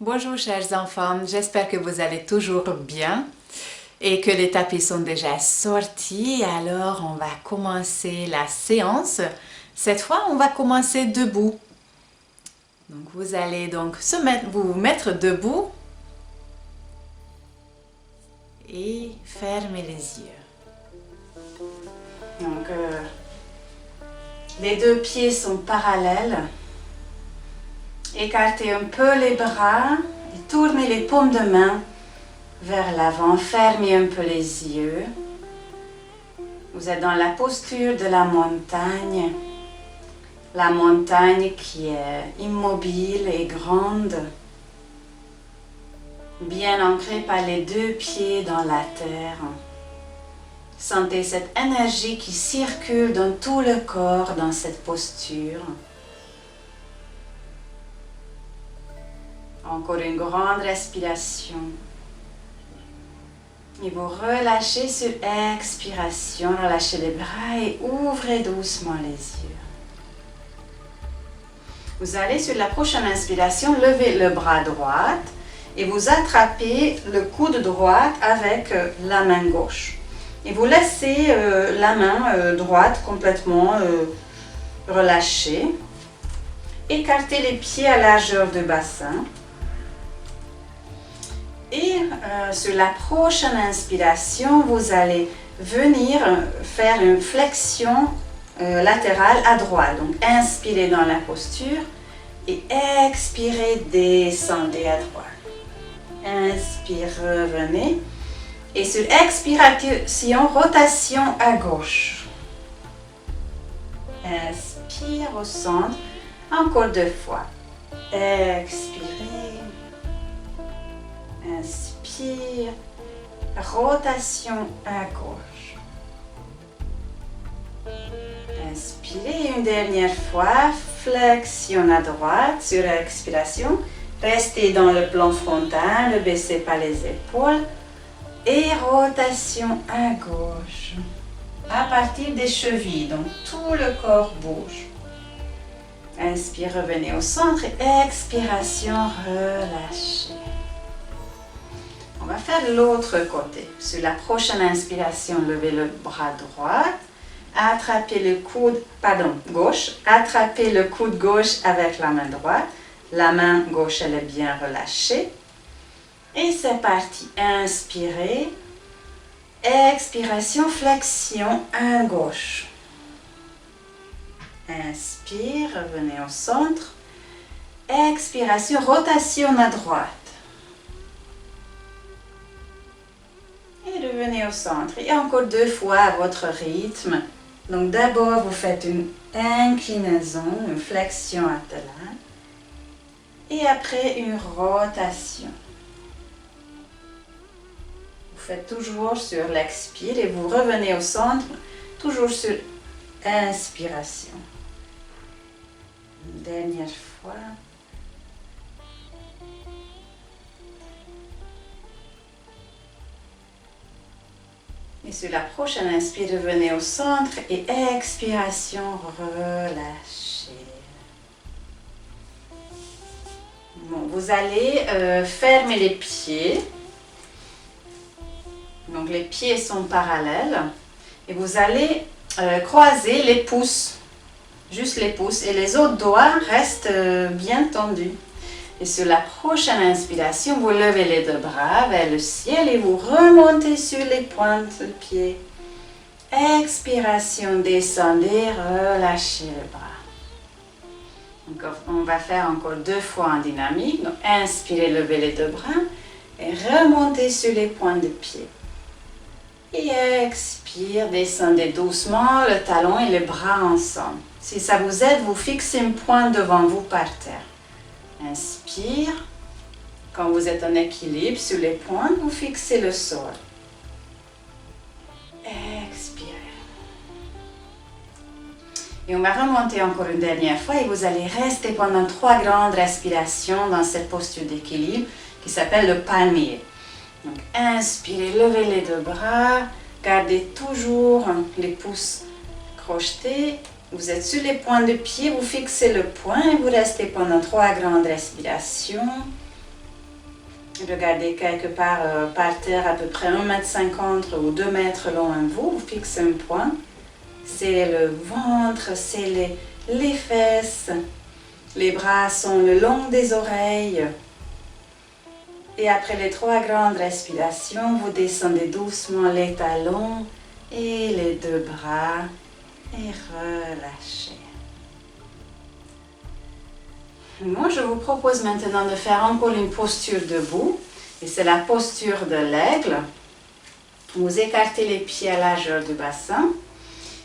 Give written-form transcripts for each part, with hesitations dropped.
Bonjour chers enfants, j'espère que vous allez toujours bien et que les tapis sont déjà sortis. Alors on va commencer la séance. Cette fois on va commencer debout. Donc vous allez donc vous mettre debout et fermer les yeux. Donc les deux pieds sont parallèles. Écartez un peu les bras et tournez les paumes de main vers l'avant. Fermez un peu les yeux. Vous êtes dans la posture de la montagne. La montagne qui est immobile et grande, bien ancrée par les deux pieds dans la terre. Sentez cette énergie qui circule dans tout le corps dans cette posture. Encore une grande respiration. Et vous relâchez sur expiration, relâchez les bras et ouvrez doucement les yeux. Vous allez sur la prochaine inspiration, lever le bras droit et vous attrapez le coude droit avec la main gauche. Et vous laissez la main droite complètement relâchée. Écartez les pieds à largeur de bassin. Et sur la prochaine inspiration, vous allez venir faire une flexion latérale à droite. Donc inspirez dans la posture et expirez, descendez à droite. Inspire, revenez. Et sur expiration, rotation à gauche. Inspire au centre. Encore 2 fois. Expirez. Inspire, rotation à gauche. Inspirez une dernière fois, flexion à droite sur expiration. Restez dans le plan frontal, ne baissez pas les épaules. Et rotation à gauche. À partir des chevilles, donc tout le corps bouge. Inspire, revenez au centre. Expiration, relâchez. On va faire l'autre côté. Sur la prochaine inspiration, levez le bras droit. Attrapez le coude, gauche. Attrapez le coude gauche avec la main droite. La main gauche, elle est bien relâchée. Et c'est parti. Inspirez. Expiration, flexion à gauche. Inspire, revenez au centre. Expiration, rotation à droite. Et revenez au centre. Et encore 2 fois à votre rythme. Donc d'abord, vous faites une inclinaison, une flexion latérale. Et après, une rotation. Vous faites toujours sur l'expire et vous revenez au centre, toujours sur inspiration. Une dernière fois. Et sur la prochaine inspire, revenez au centre et expiration, relâchez. Bon, vous allez fermer les pieds. Donc les pieds sont parallèles. Et vous allez croiser les pouces. Juste les pouces. Et les autres doigts restent bien tendus. Et sur la prochaine inspiration, vous levez les 2 bras vers le ciel et vous remontez sur les pointes de pied. Expiration, descendez, relâchez les bras. Donc, on va faire encore 2 fois en dynamique. Donc, inspirez, levez les 2 bras et remontez sur les pointes de pied. Et expire, descendez doucement le talon et les bras ensemble. Si ça vous aide, vous fixez une pointe devant vous par terre. Inspire. Quand vous êtes en équilibre sur les pointes, vous fixez le sol. Expirez. Et on va remonter encore une dernière fois et vous allez rester pendant 3 grandes respirations dans cette posture d'équilibre qui s'appelle le palmier. Donc inspirez, levez les 2 bras, gardez toujours les pouces crochetés. Vous êtes sur les pointes de pied, vous fixez le poing et vous restez pendant 3 grandes respirations. Regardez quelque part par terre à peu près 1,50 m ou 2 mètres long en vous. Vous fixez un point. C'est le ventre, c'est les fesses. Les bras sont le long des oreilles. Et après les 3 grandes respirations, vous descendez doucement les talons et les 2 bras et relâchez. Moi, je vous propose maintenant de faire encore une posture debout. Et c'est la posture de l'aigle. Vous écartez les pieds à la largeur du bassin.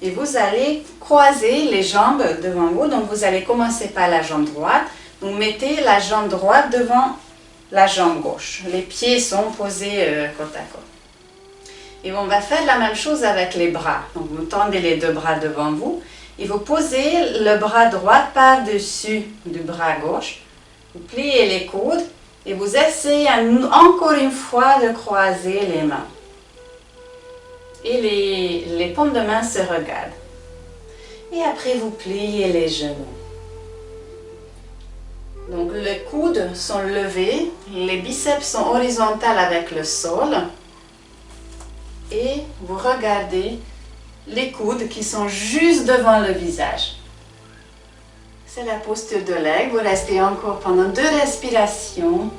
Et vous allez croiser les jambes devant vous. Donc, vous allez commencer par la jambe droite. Vous mettez la jambe droite devant la jambe gauche. Les pieds sont posés côte à côte. Et on va faire la même chose avec les bras. Donc, vous tendez les 2 bras devant vous. Et vous posez le bras droit par-dessus du bras gauche. Vous pliez les coudes et vous essayez encore une fois de croiser les mains. Et les paumes de main se regardent. Et après, vous pliez les genoux. Donc, les coudes sont levés, les biceps sont horizontaux avec le sol. Et vous regardez les coudes qui sont juste devant le visage. C'est la posture de l'aigle. Vous restez encore pendant 2 respirations.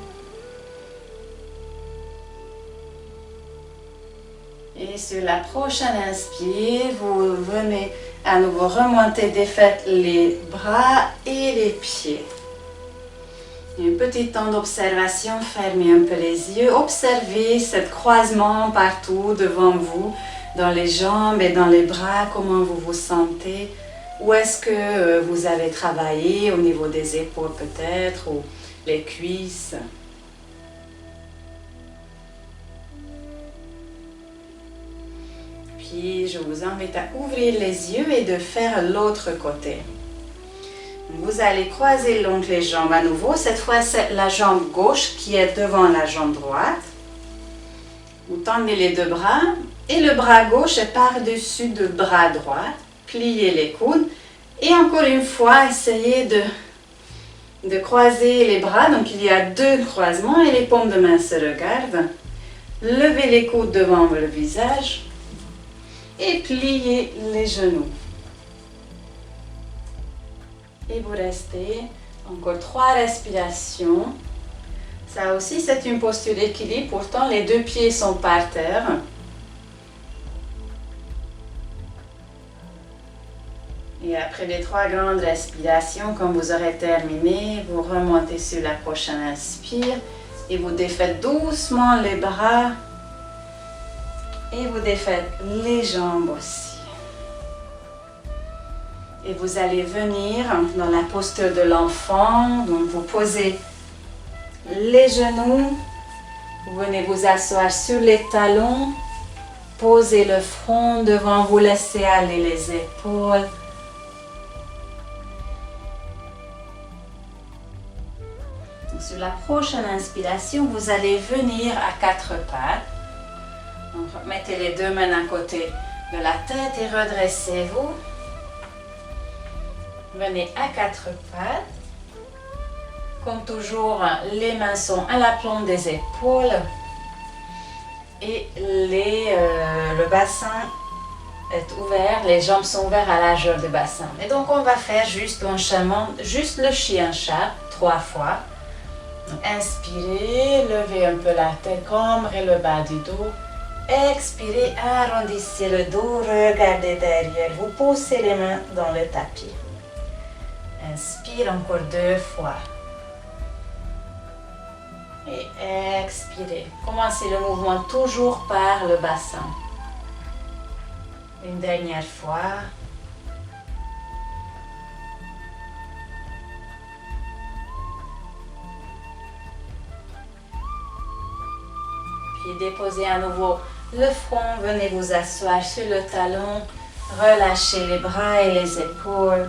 Et sur la prochaine inspire, vous venez à nouveau remonter, défaire les bras et les pieds. Un petit temps d'observation, fermez un peu les yeux, observez ce croisement partout devant vous, dans les jambes et dans les bras, comment vous vous sentez, où est-ce que vous avez travaillé au niveau des épaules peut-être, ou les cuisses. Puis je vous invite à ouvrir les yeux et de faire l'autre côté. Vous allez croiser donc les jambes à nouveau. Cette fois, c'est la jambe gauche qui est devant la jambe droite. Vous tendez les 2 bras et le bras gauche est par-dessus le bras droit. Pliez les coudes et encore une fois, essayez de croiser les bras. Donc, il y a 2 croisements et les paumes de main se regardent. Levez les coudes devant le visage et pliez les genoux. Et vous restez encore 3 respirations. Ça aussi, c'est une posture d'équilibre. Pourtant, les 2 pieds sont par terre. Et après les 3 grandes respirations, quand vous aurez terminé, vous remontez sur la prochaine inspire et vous défaites doucement les bras et vous défaites les jambes aussi. Et vous allez venir dans la posture de l'enfant. Donc vous posez les genoux, vous venez vous asseoir sur les talons, posez le front devant vous, laissez aller les épaules. Donc, sur la prochaine inspiration, vous allez venir à 4 pattes. Donc, mettez les 2 mains à côté de la tête et redressez-vous. Venez à 4 pattes. Comme toujours, les mains sont à la plombe des épaules et le bassin est ouvert, les jambes sont ouvertes à la largeur du bassin. Et donc, on va faire juste l'enchaînement, juste le chien-chat 3 fois. Donc, inspirez, levez un peu la tête, cambrez le bas du dos. Expirez, arrondissez le dos, regardez derrière vous, posez les mains dans le tapis. Inspire encore 2 fois. Et expirez. Commencez le mouvement toujours par le bassin. Une dernière fois. Puis déposez à nouveau le front. Venez vous asseoir sur le talon. Relâchez les bras et les épaules.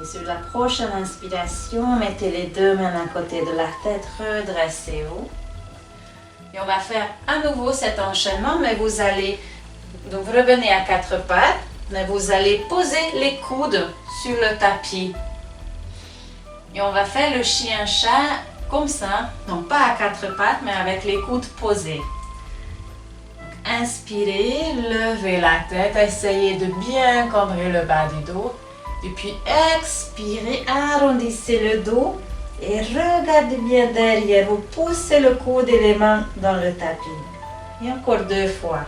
Et sur la prochaine inspiration, mettez les 2 mains à côté de la tête, redressez-vous. Et on va faire à nouveau cet enchaînement, mais vous allez, donc vous revenez à 4 pattes, mais vous allez poser les coudes sur le tapis. Et on va faire le chien-chat comme ça, non pas à quatre pattes, mais avec les coudes posés. Inspirez, levez la tête, essayez de bien cambrer le bas du dos. Et puis expirez, arrondissez le dos et regardez bien derrière. Vous poussez le coude et les mains dans le tapis. Et encore 2 fois.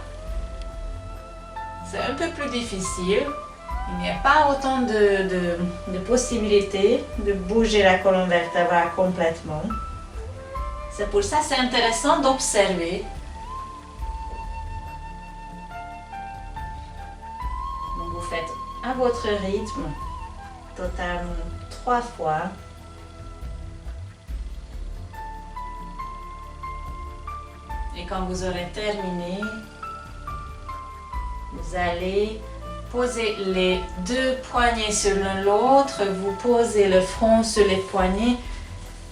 C'est un peu plus difficile. Il n'y a pas autant de possibilités de bouger la colonne vertébrale complètement. C'est pour ça que c'est intéressant d'observer. Donc vous faites à votre rythme, totalement 3 fois. Et quand vous aurez terminé, vous allez poser les 2 poignets sur l'un l'autre, vous posez le front sur les poignets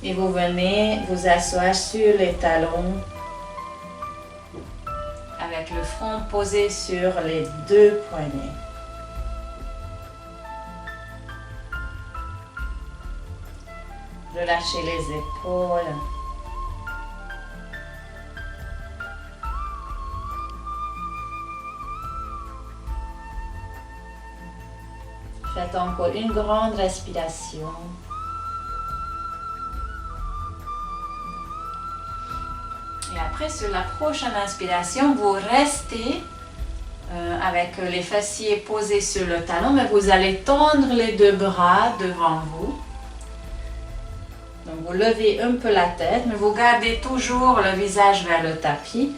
et vous venez vous asseoir sur les talons avec le front posé sur les 2 poignets. Relâchez les épaules. Faites encore une grande respiration. Et après, sur la prochaine inspiration, vous restez avec les fessiers posés sur le talon, mais vous allez tendre les 2 bras devant vous. Donc vous levez un peu la tête, mais vous gardez toujours le visage vers le tapis.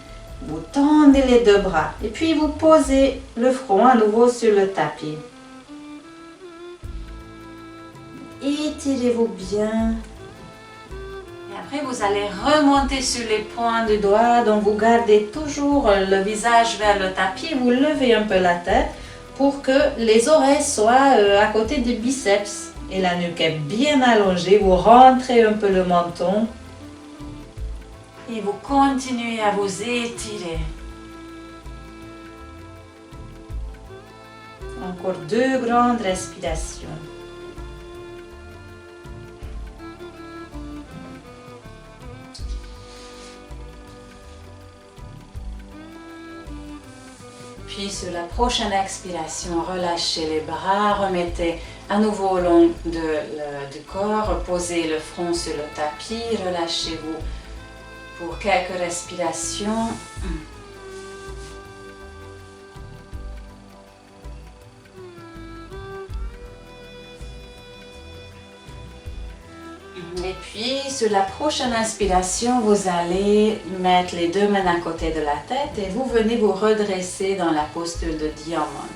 Vous tendez les 2 bras et puis vous posez le front à nouveau sur le tapis. Étirez-vous bien. Et après, vous allez remonter sur les points du doigt. Donc, vous gardez toujours le visage vers le tapis. Vous levez un peu la tête pour que les oreilles soient à côté des biceps. Et la nuque est bien allongée. Vous rentrez un peu le menton. Et vous continuez à vous étirer. Encore 2 grandes respirations. Puis sur la prochaine expiration, relâchez les bras, remettez à nouveau au long du corps, posez le front sur le tapis, relâchez-vous pour quelques respirations. Et puis, sur la prochaine inspiration, vous allez mettre les 2 mains à côté de la tête et vous venez vous redresser dans la posture de diamant.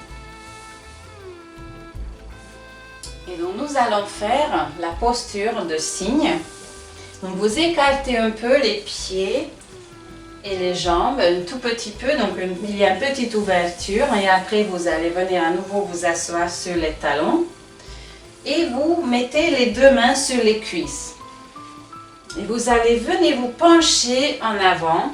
Et donc, nous allons faire la posture de cygne. Donc, vous écartez un peu les pieds et les jambes, un tout petit peu. Donc, il y a une petite ouverture et après, vous allez venir à nouveau vous asseoir sur les talons. Et vous mettez les 2 mains sur les cuisses. Et vous allez venir vous pencher en avant.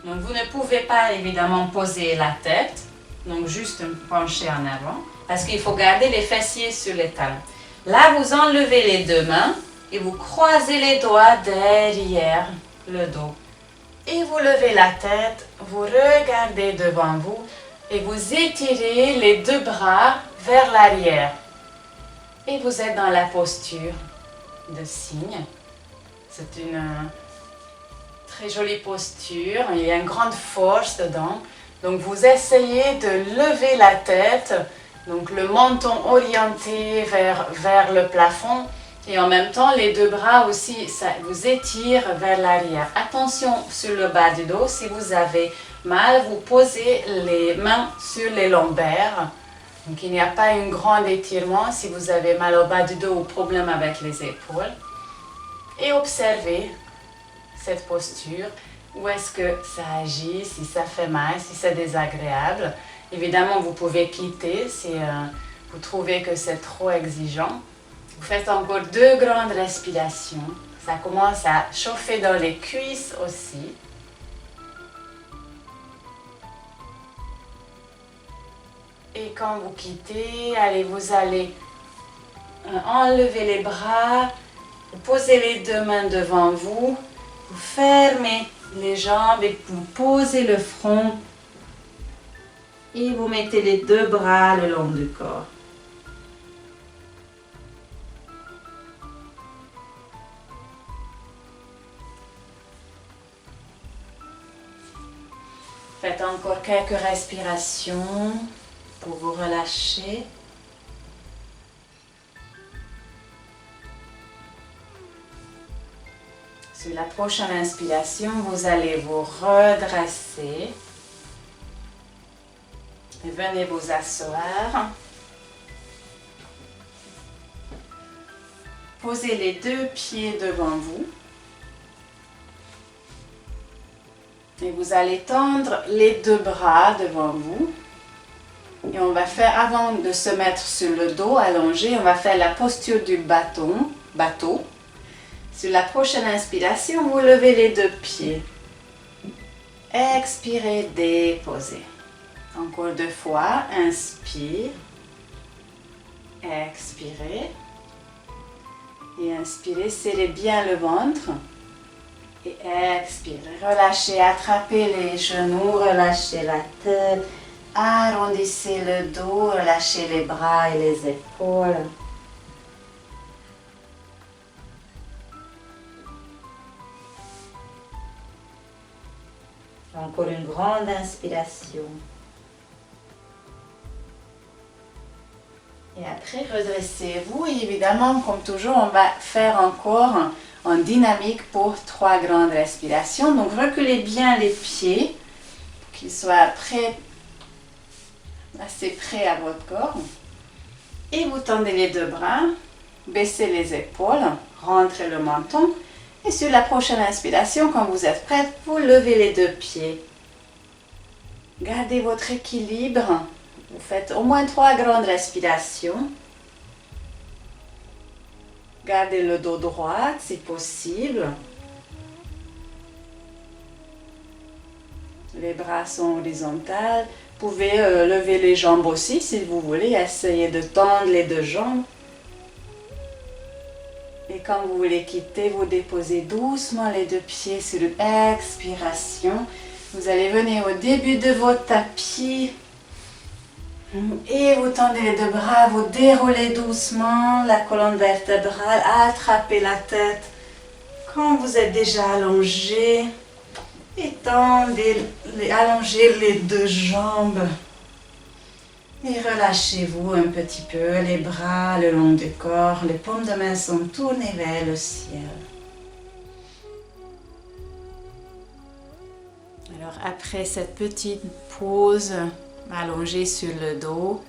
Donc vous ne pouvez pas évidemment poser la tête. Donc juste pencher en avant. Parce qu'il faut garder les fessiers sur les talons. Là, vous enlevez les 2 mains. Et vous croisez les doigts derrière le dos. Et vous levez la tête. Vous regardez devant vous. Et vous étirez les 2 bras vers l'arrière. Et vous êtes dans la posture de cygne. C'est une très jolie posture. Il y a une grande force dedans. Donc vous essayez de lever la tête. Donc le menton orienté vers le plafond. Et en même temps, les 2 bras aussi, ça vous étire vers l'arrière. Attention sur le bas du dos. Si vous avez mal, vous posez les mains sur les lombaires. Donc il n'y a pas un grand étirement si vous avez mal au bas du dos ou problème avec les épaules. Et observez cette posture. Où est-ce que ça agit, si ça fait mal, si c'est désagréable. Évidemment, vous pouvez quitter si vous trouvez que c'est trop exigeant. Vous faites encore 2 grandes respirations. Ça commence à chauffer dans les cuisses aussi. Et quand vous quittez, vous allez enlevez les bras, vous posez les deux mains devant vous, vous fermez les jambes et vous posez le front et vous mettez les deux bras le long du corps. Faites encore quelques respirations pour vous relâcher. Sur la prochaine inspiration, vous allez vous redresser. Et venez vous asseoir. Posez les deux pieds devant vous. Et vous allez tendre les deux bras devant vous. Et on va faire, avant de se mettre sur le dos allongé, on va faire la posture du bateau. Sur la prochaine inspiration, vous levez les deux pieds. Expirez, déposez. Encore 2 fois, inspire, expirez. Et inspirez, serrez bien le ventre. Et expirez, relâchez, attrapez les genoux, relâchez la tête, arrondissez le dos, relâchez les bras et les épaules. Encore une grande inspiration. Et après, redressez-vous. Et évidemment, comme toujours, on va faire encore en dynamique pour 3 grandes respirations. Donc, reculez bien les pieds pour qu'ils soient assez près à votre corps. Et vous tendez les deux bras, baissez les épaules, rentrez le menton. Et sur la prochaine inspiration, quand vous êtes prête, vous levez les deux pieds. Gardez votre équilibre. Vous faites au moins 3 grandes respirations. Gardez le dos droit si possible. Les bras sont horizontaux. Vous pouvez lever les jambes aussi si vous voulez. Essayez de tendre les deux jambes. Et quand vous voulez quitter, vous déposez doucement les deux pieds sur une expiration. Vous allez venir au début de votre tapis. Et vous tendez les deux bras, vous déroulez doucement la colonne vertébrale, attrapez la tête. Quand vous êtes déjà allongé, allongez les deux jambes. Et relâchez-vous un petit peu, les bras le long du corps, les paumes de main sont tournées vers le ciel. Alors après cette petite pause allongée sur le dos,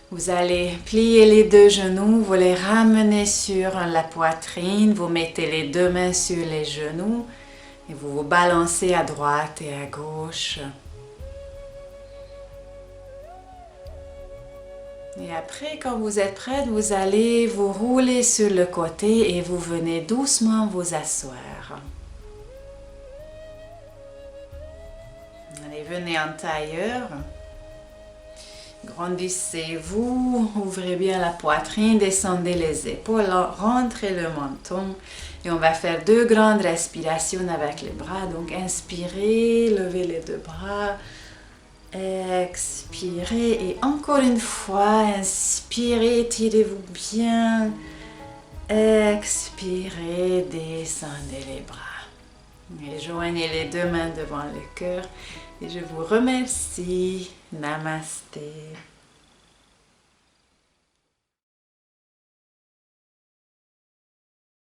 vous allez plier les deux genoux, vous les ramenez sur la poitrine, vous mettez les deux mains sur les genoux et vous vous balancez à droite et à gauche. Et après, quand vous êtes prête, vous allez vous rouler sur le côté et vous venez doucement vous asseoir. Allez, venez en tailleur. Grandissez-vous, ouvrez bien la poitrine, descendez les épaules, rentrez le menton. Et on va faire 2 grandes respirations avec les bras. Donc, inspirez, levez les deux bras. Expirez et encore une fois, inspirez, tirez-vous bien. Expirez, descendez les bras. Et joignez les deux mains devant le cœur. Et je vous remercie. Namasté.